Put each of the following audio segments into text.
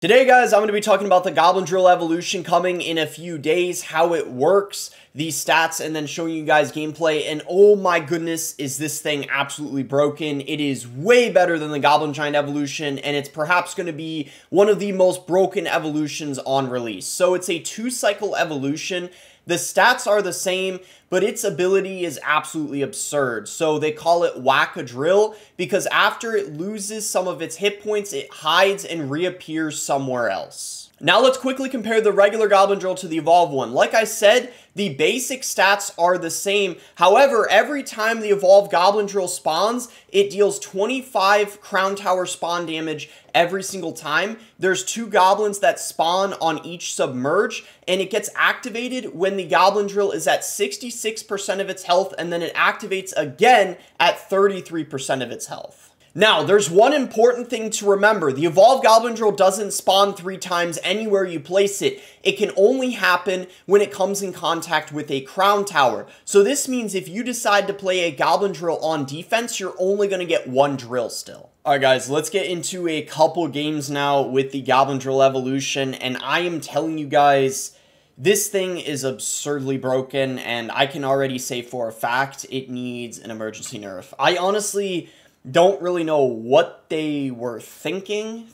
Today, guys, I'm going to be talking about the Goblin Drill evolution coming in a few days, how it works, the stats, and then showing you guys gameplay. And oh my goodness, is this thing absolutely broken. It is way better than the Goblin Giant evolution, and it's perhaps going to be one of the most broken evolutions on release. So it's a 2-cycle evolution. The stats are the same, but its ability is absolutely absurd. So they call it Whack-a-Drill because after it loses some of its hit points, it hides and reappears somewhere else. Now let's quickly compare the regular Goblin Drill to the evolved one. Like I said, the basic stats are the same. However, every time the evolved Goblin Drill spawns, it deals 25 Crown Tower spawn damage every single time. There's 2 goblins that spawn on each submerge, and it gets activated when the Goblin Drill is at 66% of its health, and then it activates again at 33% of its health. Now, there's one important thing to remember. The Evolved Goblin Drill doesn't spawn 3 times anywhere you place it. It can only happen when it comes in contact with a Crown Tower. So this means if you decide to play a Goblin Drill on defense, you're only going to get 1 drill still. Alright guys, let's get into a couple games now with the Goblin Drill evolution, and I am telling you guys, this thing is absurdly broken, and I can already say for a fact it needs an emergency nerf. I honestly don't really know what they were thinking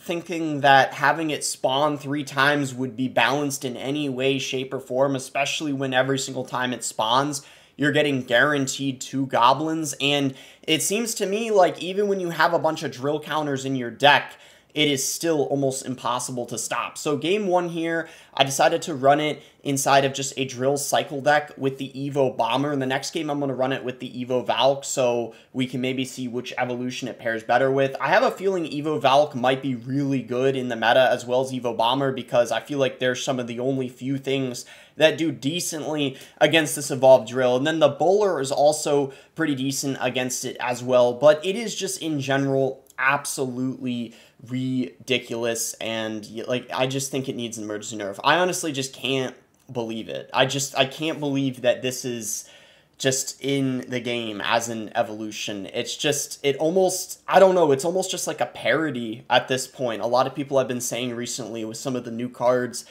that having it spawn 3 times would be balanced in any way, shape, or form, especially when every single time it spawns, you're getting guaranteed 2 goblins, and it seems to me like even when you have a bunch of drill counters in your deck, it is still almost impossible to stop. So game 1 here, I decided to run it inside of just a drill cycle deck with the Evo Bomber. In the next game, I'm going to run it with the Evo Valk, so we can maybe see which evolution it pairs better with. I have a feeling Evo Valk might be really good in the meta as well as Evo Bomber because I feel like they're some of the only few things that do decently against this evolved drill. And then the Bowler is also pretty decent against it as well, but it is just in general absolutely ridiculous, and like I just think it needs an emergency nerf. I honestly just can't believe it. I can't believe that this is just in the game as an evolution. It's just, it almost, I don't know, it's almost just like a parody at this point. A lot of people have been saying recently with some of the new cards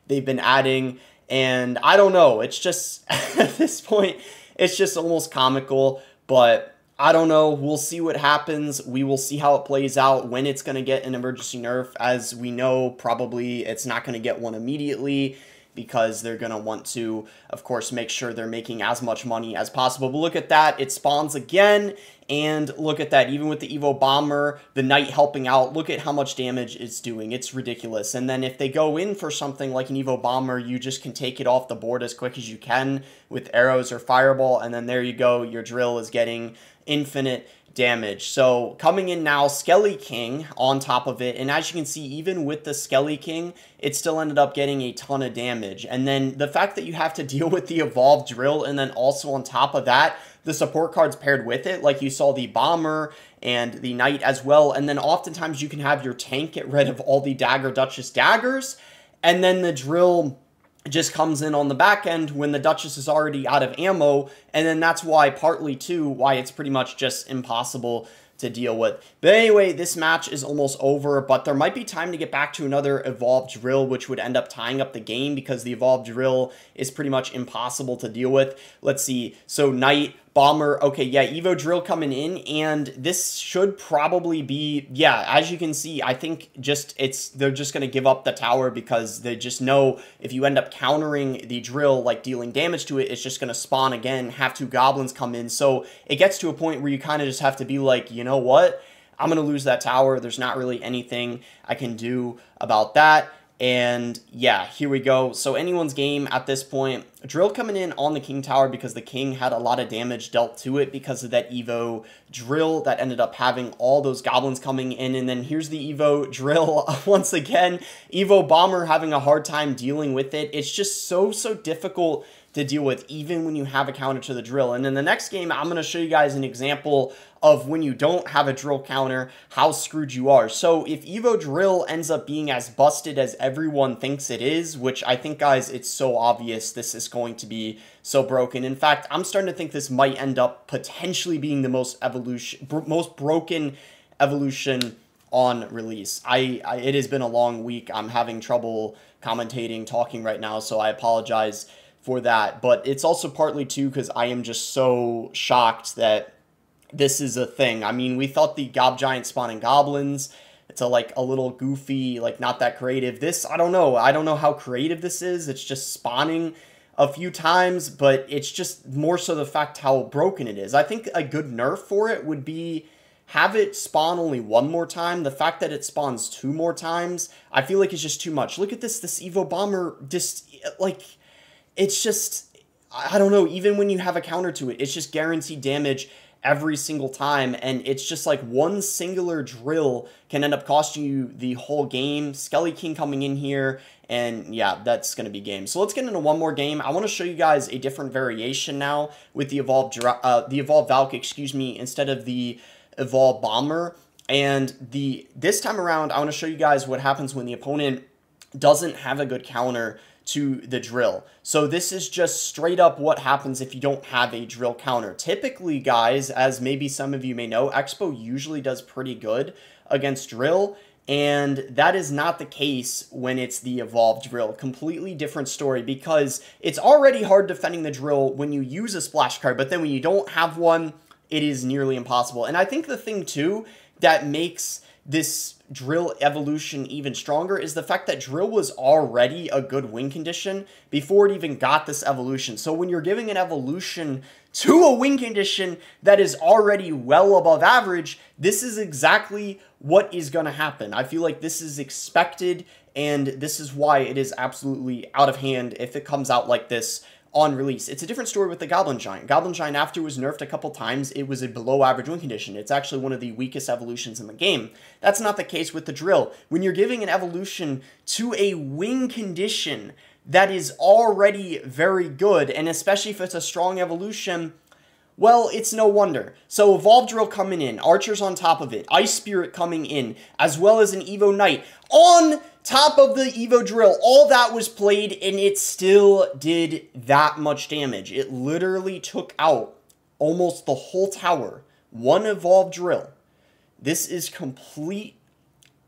they've been adding, and I don't know, it's just at this point it's just almost comical, but I don't know. We'll see what happens. We will see how it plays out, when it's going to get an emergency nerf. As we know, probably it's not going to get one immediately because they're going to want to, of course, make sure they're making as much money as possible. But look at that. It spawns again. And look at that. Even with the Evo Bomber, the Knight helping out, look at how much damage it's doing. It's ridiculous. And then if they go in for something like an Evo Bomber, you just can take it off the board as quick as you can with arrows or fireball. And then there you go. Your drill is getting infinite damage. So coming in now, Skelly King on top of it, and as you can see, even with the Skelly King, it still ended up getting a ton of damage. And then the fact that you have to deal with the evolved drill, and then also on top of that, the support cards paired with it, like you saw the Bomber and the Knight as well, and then oftentimes you can have your tank get rid of all the Dagger Duchess daggers, and then the drill just comes in on the back end when the Duchess is already out of ammo, and then that's why, partly too, why it's pretty much just impossible to deal with. But anyway, this match is almost over, but there might be time to get back to another evolved drill, which would end up tying up the game because the evolved drill is pretty much impossible to deal with. Let's see. So Knight, Bomber, okay, yeah, Evo Drill coming in, and this should probably be, yeah, as you can see, I think just they're just going to give up the tower because they just know if you end up countering the drill, like dealing damage to it, it's just going to spawn again, have 2 goblins come in. So it gets to a point where you kind of just have to be like, you know what, I'm going to lose that tower. There's not really anything I can do about that. And yeah, here we go. So anyone's game at this point. Drill coming in on the King Tower because the King had a lot of damage dealt to it because of that Evo Drill that ended up having all those goblins coming in. And then here's the Evo Drill once again. Evo Bomber having a hard time dealing with it. It's just so difficult to deal with even when you have a counter to the drill. And in the next game, I'm going to show you guys an example of when you don't have a drill counter, how screwed you are. So if Evo Drill ends up being as busted as everyone thinks it is, which I think, guys, it's so obvious this is going to be so broken. In fact, I'm starting to think this might end up potentially being the most broken evolution on release. It has been a long week. I'm having trouble commentating, talking right now, so I apologize for that. But it's also partly too because I am just so shocked that this is a thing. I mean, we thought the Gob Giant spawning goblins, it's like a little goofy, like not that creative. This, I don't know. I don't know how creative this is. It's just spawning a few times, but it's just more so the fact how broken it is. I think a good nerf for it would be have it spawn only one more time. The fact that it spawns 2 more times, I feel like it's just too much. Look at this Evo Bomber, just like, it's just, I don't know, even when you have a counter to it, it's just guaranteed damage every single time, and it's just like one singular drill can end up costing you the whole game. Skelly King coming in here, and yeah, that's going to be game. So let's get into one more game. I want to show you guys a different variation now with the Evolved Valk, excuse me, instead of the Evolved Bomber. And this time around, I want to show you guys what happens when the opponent doesn't have a good counter to the drill. So this is just straight up what happens if you don't have a drill counter. Typically, guys, as maybe some of you may know, Expo usually does pretty good against drill, and that is not the case when it's the evolved drill. Completely different story, because it's already hard defending the drill when you use a splash card, but then when you don't have one, it is nearly impossible. And I think the thing too that makes this drill evolution even stronger is the fact that drill was already a good win condition before it even got this evolution. So when you're giving an evolution to a win condition that is already well above average, this is exactly what is going to happen. I feel like this is expected, and this is why it is absolutely out of hand if it comes out like this on release. It's a different story with the Goblin Giant. Goblin Giant, after it was nerfed a couple times, it was a below average win condition. It's actually one of the weakest evolutions in the game. That's not the case with the drill. When you're giving an evolution to a win condition that is already very good, and especially if it's a strong evolution, well, it's no wonder. So Evolved Drill coming in, Archers on top of it, Ice Spirit coming in, as well as an Evo Knight on top of the Evo Drill. All that was played, and it still did that much damage. It literally took out almost the whole tower. One Evolved Drill. This is complete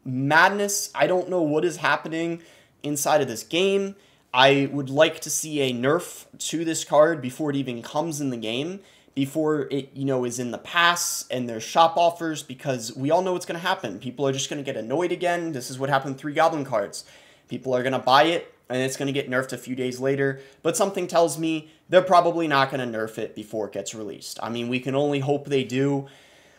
madness. I don't know what is happening inside of this game. I would like to see a nerf to this card before it even comes in the game, before it, is in the pass and there's shop offers, because we all know what's going to happen. People are just going to get annoyed again. This is what happened with 3 Goblin cards. People are going to buy it, and it's going to get nerfed a few days later, but something tells me they're probably not going to nerf it before it gets released. I mean, we can only hope they do,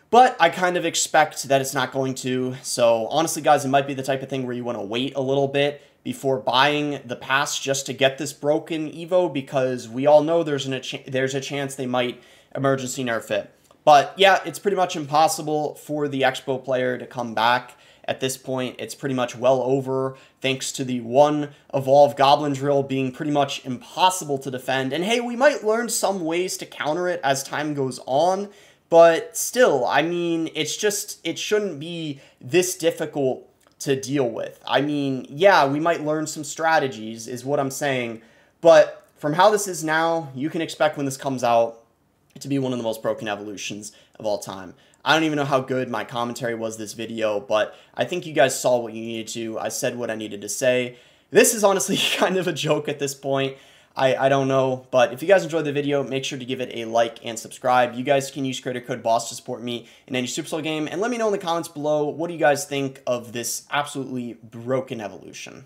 but I kind of expect that it's not going to. So honestly, guys, it might be the type of thing where you want to wait a little bit before buying the pass just to get this broken Evo, because we all know there's a chance they might emergency nerf it. But yeah, it's pretty much impossible for the Expo player to come back at this point. It's pretty much well over, thanks to the one Evolved Goblin Drill being pretty much impossible to defend. And hey, we might learn some ways to counter it as time goes on, but still, I mean, it shouldn't be this difficult to deal with. I mean, yeah, we might learn some strategies, is what I'm saying, but from how this is now, you can expect when this comes out to be one of the most broken evolutions of all time. I don't even know how good my commentary was this video, but I think you guys saw what you needed to. I said what I needed to say. This is honestly kind of a joke at this point. I don't know, but if you guys enjoyed the video, make sure to give it a like and subscribe. You guys can use creator code BOSS to support me in any Supercell game, and let me know in the comments below, what do you guys think of this absolutely broken evolution?